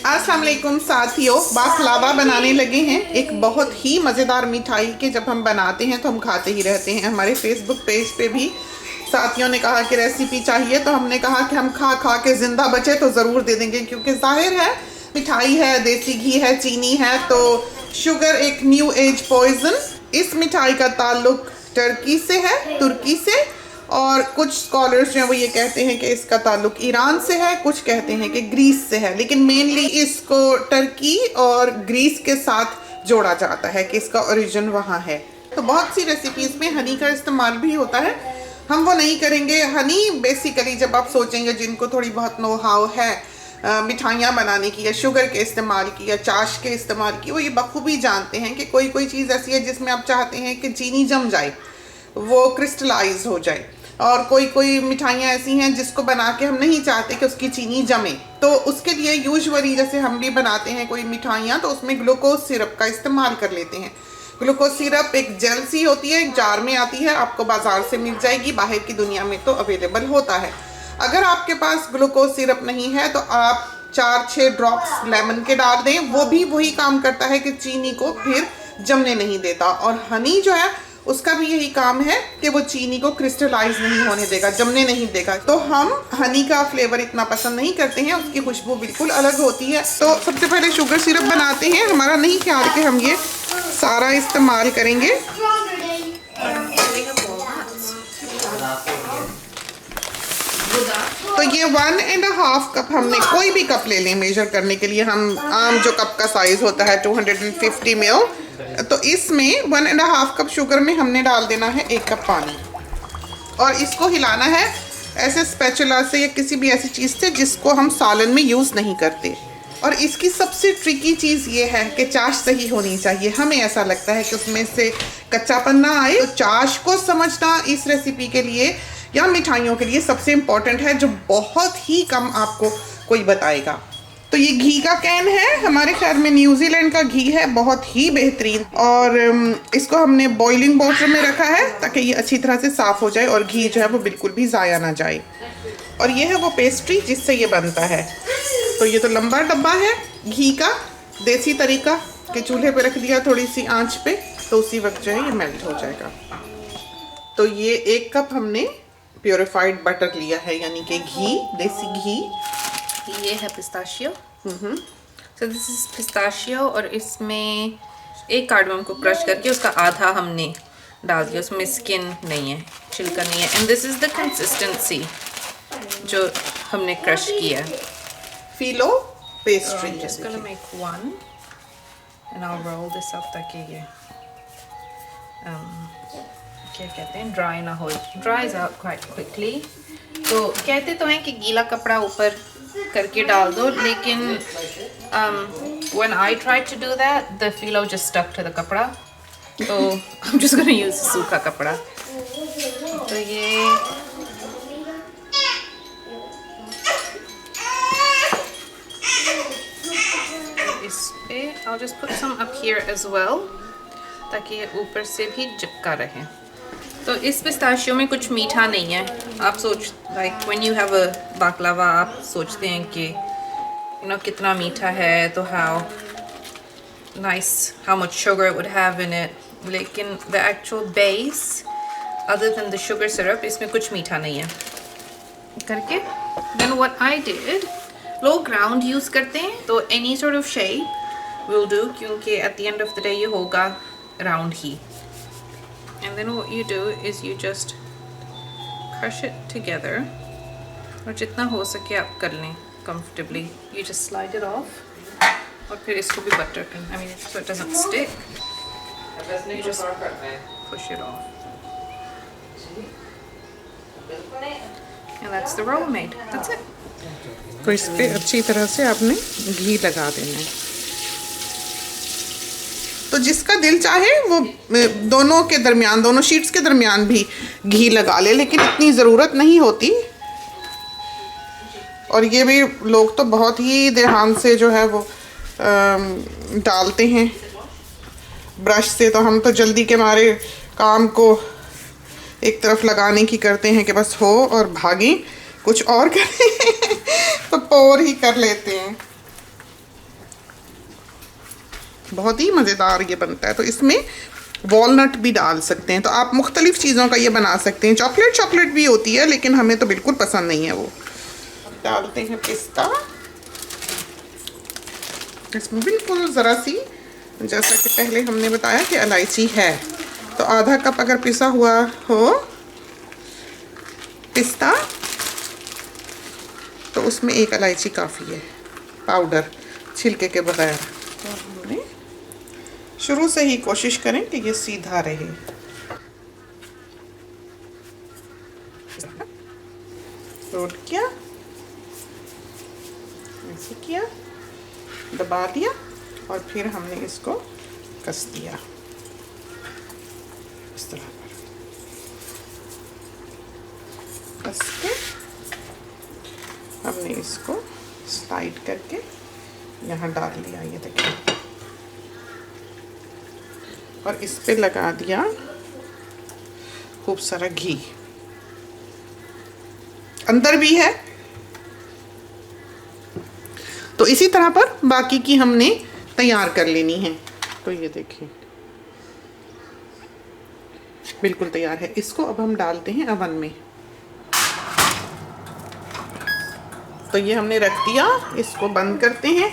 अस्सलाम वालेकुम साथियों, बाकलावा बनाने लगे हैं। एक बहुत ही मज़ेदार मिठाई के जब हम बनाते हैं तो हम खाते ही रहते हैं। हमारे फेसबुक पेज पे भी साथियों ने कहा कि रेसिपी चाहिए, तो हमने कहा कि हम खा खा के ज़िंदा बचे तो ज़रूर दे देंगे, क्योंकि जाहिर है मिठाई है, देसी घी है, चीनी है, तो शुगर एक न्यू एज पॉइजन। इस मिठाई का ताल्लुक टर्की से है, तुर्की से, और कुछ स्कॉलर्स जो हैं वो ये कहते हैं कि इसका ताल्लुक ईरान से है, कुछ कहते हैं कि ग्रीस से है, लेकिन मेनली इसको टर्की और ग्रीस के साथ जोड़ा जाता है कि इसका ओरिजिन वहाँ है। तो बहुत सी रेसिपीज़ में हनी का इस्तेमाल भी होता है, हम वो नहीं करेंगे। हनी बेसिकली जब आप सोचेंगे जिनको थोड़ी बहुत नो हाउ है मिठाइयाँ बनाने की, या शुगर के इस्तेमाल की, या चाश के इस्तेमाल की, वो ये बखूबी जानते हैं कि कोई कोई चीज़ ऐसी है जिसमें आप चाहते हैं कि चीनी जम जाए, वो क्रिस्टलाइज हो जाए, और कोई कोई मिठाइयाँ ऐसी हैं जिसको बना के हम नहीं चाहते कि उसकी चीनी जमे। तो उसके लिए यूजुअली जैसे हम भी बनाते हैं कोई मिठाइयाँ, तो उसमें ग्लूकोज सिरप का इस्तेमाल कर लेते हैं। ग्लूकोज सिरप एक जेल सी होती है, एक जार में आती है, आपको बाज़ार से मिल जाएगी, बाहर की दुनिया में तो अवेलेबल होता है। अगर आपके पास ग्लूकोज सिरप नहीं है तो आप 4-6 ड्रॉप्स लेमन के डाल दें, वो भी वही काम करता है कि चीनी को फिर जमने नहीं देता। और हनी जो है उसका भी यही काम है कि वो चीनी को क्रिस्टलाइज नहीं होने देगा, जमने नहीं देगा। तो हम हनी का फ्लेवर इतना पसंद नहीं करते हैं, उसकी खुशबू बिल्कुल अलग होती है। तो सबसे पहले शुगर सिरप बनाते हैं। हमारा नहीं ख्याल कि हम ये सारा इस्तेमाल करेंगे। तो ये 1.5 कप, हमने कोई भी कप ले लें मेजर करने के लिए, हम आम जो कप का साइज़ होता है 250 ml, तो इसमें 1.5 कप शुगर में हमने डाल देना है 1 कप पानी, और इसको हिलाना है ऐसे स्पैचुला से या किसी भी ऐसी चीज़ से जिसको हम सालन में यूज़ नहीं करते। और इसकी सबसे ट्रिकी चीज़ ये है कि चाश सही होनी चाहिए। हमें ऐसा लगता है कि उसमें से कच्चापन ना आए, तो चाश को समझना इस रेसिपी के लिए या मिठाइयों के लिए सबसे इम्पॉर्टेंट है, जो बहुत ही कम आपको कोई बताएगा। तो ये घी का कैन है, हमारे ख्याल में न्यूजीलैंड का घी है, बहुत ही बेहतरीन, और इसको हमने बॉइलिंग वाटर में रखा है ताकि ये अच्छी तरह से साफ़ हो जाए और घी जो है वो बिल्कुल भी ज़ाया ना जाए। और ये है वो पेस्ट्री जिससे ये बनता है। तो ये तो लंबा डब्बा है घी का, देसी तरीका के चूल्हे पे रख दिया थोड़ी सी आंच पे, तो उसी वक्त जो है ये मेल्ट हो जाएगा। तो ये 1 कप हमने प्योरीफाइड बटर लिया है, यानी कि घी, देसी घी। ये है pistachio. So this is pistachio, और इसमें एक कार्डमम को क्रश करके उसका आधा हमने डाल दिया, उसमें स्किन नहीं है, छिलका नहीं है। And this is the consistency जो हमने क्रश किया है। Filo pastry. Just gonna make one and I will roll this up ताकि ये क्या कहते हैं, ड्राई ना हो, ड्राइज आउट क्वाइट क्विकली। तो कहते तो हैं कि गीला कपड़ा ऊपर करके डाल दो, लेकिन when I tried to do that the filo just stuck to the कपड़ा, तो I am just gonna use सूखा कपड़ा। तो ये इस पे I'll just put some up here as well ताकि ये ऊपर से भी चिपका रहे। तो इस पिस्ताशियो में कुछ मीठा नहीं है। आप सोच like when you have a baklava, आप सोचते हैं कि कितना मीठा है, तो how nice, how much sugar it would have in it, लेकिन the actual base other than the sugar syrup, इसमें कुछ मीठा नहीं है करके। देन व्हाट आई डिड, लोग ग्राउंड यूज़ करते हैं, तो any sort of shape will do, क्योंकि at the end of the day ये होगा round he. And then what you do is you just crush it together, और जितना हो सके आप कर लें comfortably. You just slide it off, और फिर इसको भी butter कर, I mean so it doesn't stick. You just push it off, and that's the roll made. That's it. तो इस पे अच्छी तरह से आपने घी लगा देना है। तो जिसका दिल चाहे वो दोनों के दरमियान, दोनों शीट्स के दरमियान भी घी लगा ले, लेकिन इतनी ज़रूरत नहीं होती। और ये भी लोग तो बहुत ही ध्यान से जो है वो डालते हैं ब्रश से। तो हम तो जल्दी के मारे काम को एक तरफ लगाने की करते हैं कि बस हो और भागें, कुछ और करें तो पोर ही कर लेते हैं। बहुत ही मज़ेदार ये बनता है। तो इसमें वॉलनट भी डाल सकते हैं, तो आप मुख्तलिफ़ चीज़ों का ये बना सकते हैं। चॉकलेट भी होती है, लेकिन हमें तो बिल्कुल पसंद नहीं है वो। डालते हैं पिस्ता, इसमें बिल्कुल ज़रा सी, जैसा कि पहले हमने बताया कि इलायची है, तो आधा कप अगर पिसा हुआ हो पिस्ता तो उसमें एक इलायची काफ़ी है पाउडर, छिलके के बगैर। तो हमने शुरू से ही कोशिश करें कि ये सीधा रहे। रोल किया, ऐसे किया, दबा दिया और फिर हमने इसको कस दिया इस तरह पर कस के। हमने इसको स्लाइड करके यहाँ डाल लिया, ये देखिए, और इस पे लगा दिया खूब सारा घी। अंदर भी है, तो इसी तरह पर बाकी की हमने तैयार कर लेनी है। तो ये देखिए बिल्कुल तैयार है। इसको अब हम डालते हैं अवन में। तो ये हमने रख दिया, इसको बंद करते हैं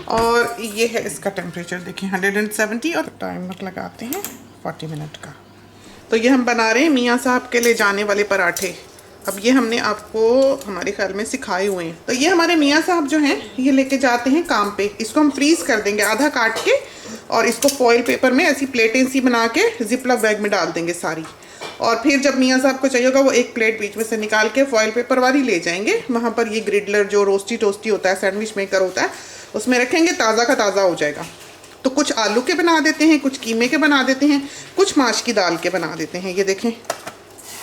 और ये है इसका टेम्परेचर देखिए 170 और टाइमर लगाते हैं 40 मिनट का। तो ये हम बना रहे हैं मियाँ साहब के ले जाने वाले पराठे। अब ये हमने आपको हमारे ख्याल में सिखाए हुए हैं। तो ये हमारे मियाँ साहब जो हैं ये लेके जाते हैं काम पे। इसको हम फ्रीज़ कर देंगे आधा काट के, और इसको फॉइल पेपर में ऐसी प्लेटें सी बना के जिपलॉक बैग में डाल देंगे सारी। और फिर जब मियाँ साहब को चाहिए होगा वो एक प्लेट बीच में से निकाल के फॉइल पेपर वाली ले जाएंगे। वहाँ पर ये ग्रिडलर जो रोस्टी टोस्टी होता है, सैंडविच मेकर होता है, उसमें रखेंगे, ताज़ा का ताज़ा हो जाएगा। तो कुछ आलू के बना देते हैं, कुछ कीमे के बना देते हैं, कुछ माश की दाल के बना देते हैं। ये देखें,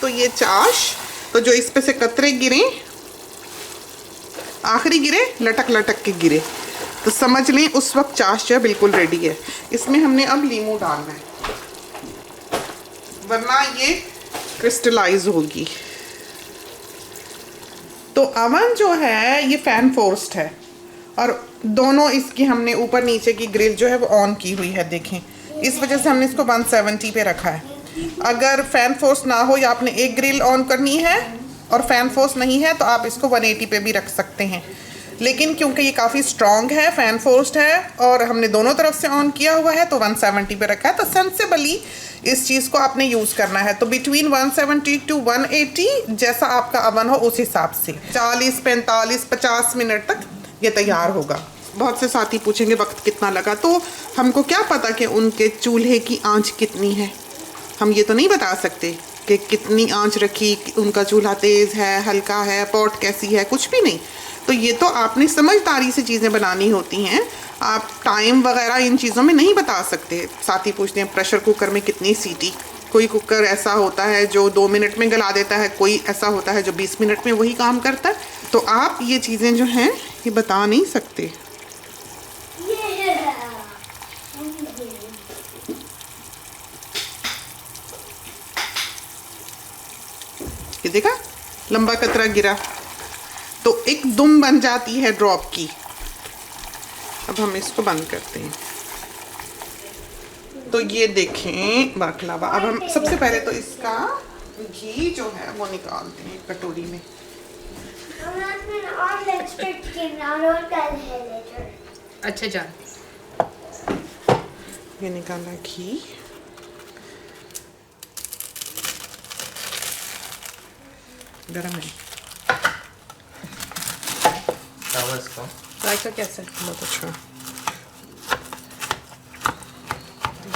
तो ये चाश, तो जो इस पे से कतरे गिरे, आखिरी गिरे, लटक लटक के गिरे, तो समझ लें उस वक्त चाश जो है बिल्कुल रेडी है। इसमें हमने अब लीमू डालना है, वरना ये क्रिस्टलाइज होगी। तो अवन जो है ये फैन फोर्स्ड है, और दोनों इसकी हमने ऊपर नीचे की ग्रिल जो है वो ऑन की हुई है। देखें, इस वजह से हमने इसको 170 पे रखा है। अगर फैन फोर्स ना हो या आपने एक ग्रिल ऑन करनी है और फैन फोर्स नहीं है तो आप इसको 180 पे भी रख सकते हैं। लेकिन क्योंकि ये काफ़ी स्ट्रॉन्ग है, फैन फोर्स्ड है, और हमने दोनों तरफ से ऑन किया हुआ है, तो 170 पे रखा है। तो सेंसिबली इस चीज़ को आपने यूज़ करना है। तो बिटवीन 170 टू 180 जैसा आपका अवन हो उस हिसाब से 40, 45, 50 मिनट तक ये तैयार होगा। बहुत से साथी पूछेंगे वक्त कितना लगा, तो हमको क्या पता कि उनके चूल्हे की आंच कितनी है। हम ये तो नहीं बता सकते कि कितनी आंच रखी, उनका चूल्हा तेज़ है, हल्का है, पॉट कैसी है, कुछ भी नहीं। तो ये तो आपने समझदारी से चीज़ें बनानी होती हैं। आप टाइम वगैरह इन चीज़ों में नहीं बता सकते। साथी पूछते हैं प्रेशर कुकर में कितनी सीटी, कोई कुकर ऐसा होता है जो 2 मिनट में गला देता है, कोई ऐसा होता है जो 20 मिनट में वही काम करता है। तो आप ये चीज़ें जो हैं ये बता नहीं सकते। ये देखा, लंबा कतरा गिरा तो एक दुम बन जाती है ड्रॉप की। अब हम इसको बंद करते हैं। तो ये देखें बाकलावा। अब हम सबसे पहले तो इसका घी जो है वो निकालते हैं कटोरी में। अच्छा जान, ये निकाला घी, गरम है रायता कैसा है? बहुत अच्छा।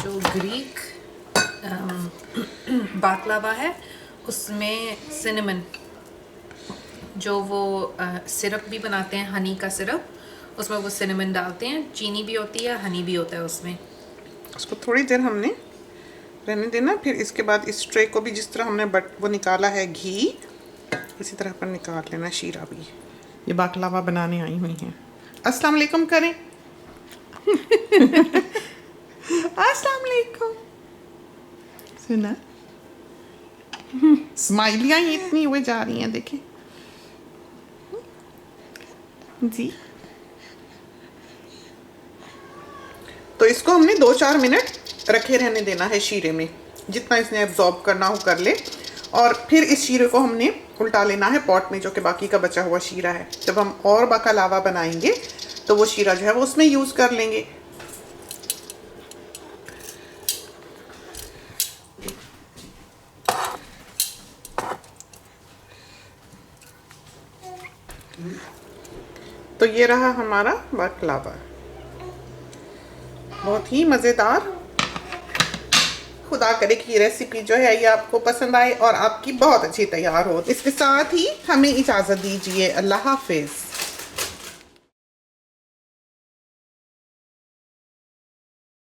जो ग्रीक बाकलावा है उसमें सिनेमन, जो वो सिरप भी बनाते हैं, हनी का सिरप, उसमें वो सिनेमन डालते हैं। चीनी भी होती है, हनी भी होता है उसमें। उसको थोड़ी देर हमने रहने देना। फिर इसके बाद इस ट्रे को भी जिस तरह हमने वो निकाला है घी, इसी तरह पर निकाल लेना शीरा भी। ये बाकलावा बनाने आई हुई हैं। अस्सलाम वालेकुम करें। अस्सलाम वालेकुम। सुना, स्माइलियाँ ही इतनी हुए जा रही हैं, देखिए जी। तो इसको हमने 2-4 मिनट रखे रहने देना है शीरे में, जितना इसने एब्जॉर्ब करना हो कर ले। और फिर इस शीरे को हमने उल्टा लेना है पॉट में, जो कि बाकी का बचा हुआ शीरा है। जब हम और बाकलावा बनाएंगे तो वो शीरा जो है वो उसमें यूज़ कर लेंगे। तो ये रहा हमारा बाकलावा, बहुत ही मज़ेदार। खुदा करे कि ये रेसिपी जो है ये आपको पसंद आए और आपकी बहुत अच्छी तैयार हो। इसके साथ ही हमें इजाज़त दीजिए। अल्लाह हाफिज़।